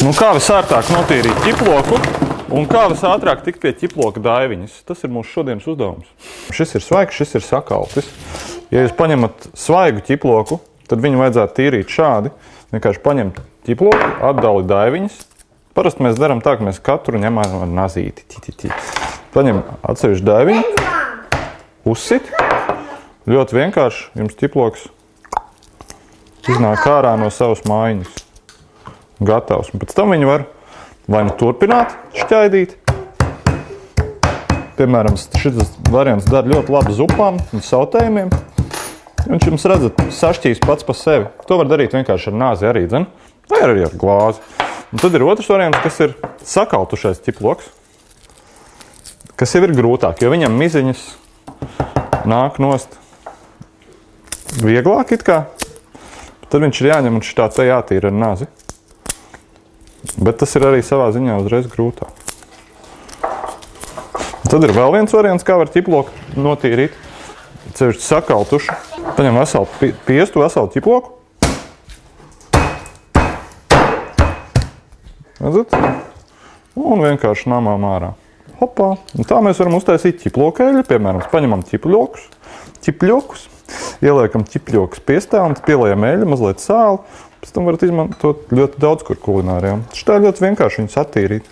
Nu, kā visārtāk notīrīt ķiploku un kā visātrāk tikt pie ķiploka daiviņas. Tas ir mūsu šodienas uzdevums. Šis ir svaigs, šis ir sakaltis. Ja jūs paņemat svaigu ķiploku, tad viņu vajadzētu tīrīt šādi. Vienkārši paņemt ķiploku, atdali daiviņas. Parasti mēs darām tā, ka mēs katru ņemam ar nazīti. Paņem atsevišķu daiviņu, uzsit. Ļoti vienkārši jums ķiploks iznāk ārā no savas mājiņas. Gatavs. Un pēc tam viņi var vai nu turpināt šķaidīt. Piemēram, šis variants dara ļoti labi zupām un sautējumiem. Viņš jums redzat sašķīs pats pa sevi. To var darīt vienkārši ar nāzi arī, dzen? Vai arī ar glāzi. Un tad ir otrs variants, kas ir sakaltušais ķiploks, kas jau ir grūtāk, jo viņam miziņas nāk nost vieglāk it kā. Tad viņš ir jāņem un šitā te jātīra ar nāzi. Bet tas ir arī savā ziņā uzreiz grūtāk. Tad ir vēl viens variants, kā var ķiploku notīrīt. Cevišķi sakaltuši. Paņem veselu piestu, veselu ķiploku. Redzat? Un vienkārši namām ārā. Hopā. Un tā mēs varam uztaisīt ķiplokeļu. Piemēram, paņemam ķipļokus. Ieliekam ķipļokus piestā un pieliekam eļu, mazliet sāli. Pēc tam varat izmantot ļoti daudz kur kulinārijām. Šitā ir ļoti vienkārši viņus attīrīt.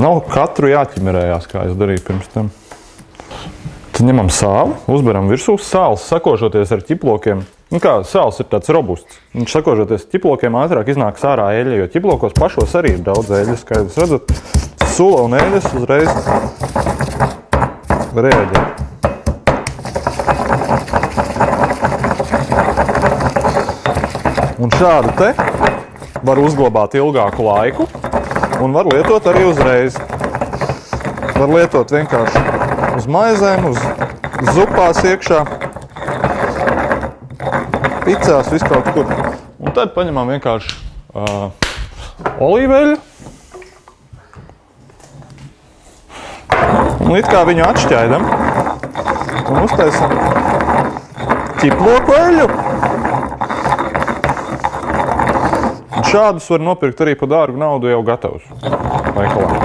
Nav katru jāķimerējās, kā es darīju pirms tam. Tad ņemam sāli, uzberam virsū. Sāls sakošoties ar ķiplokiem. Nu kā, sāls ir tāds robusts. Viņš sakošoties ķiplokiem ātrāk iznāks ārā eļļa, jo ķiplokos pašos arī ir daudz eļļas, kā jūs redzat. Sula un eļļas uzreiz reaģē. Un šādu te var uzglabāt ilgāku laiku un var lietot arī uzreiz. Var lietot vienkārši uz maizēm, uz zupās iekšā, picās, viskaut kur. Un tad paņemam vienkārši olīveļu un it kā viņu atšķaidam un uztaisam ķiploku eļu. Šādus var nopirkt arī par dārgu naudu jau gatavus veikalā.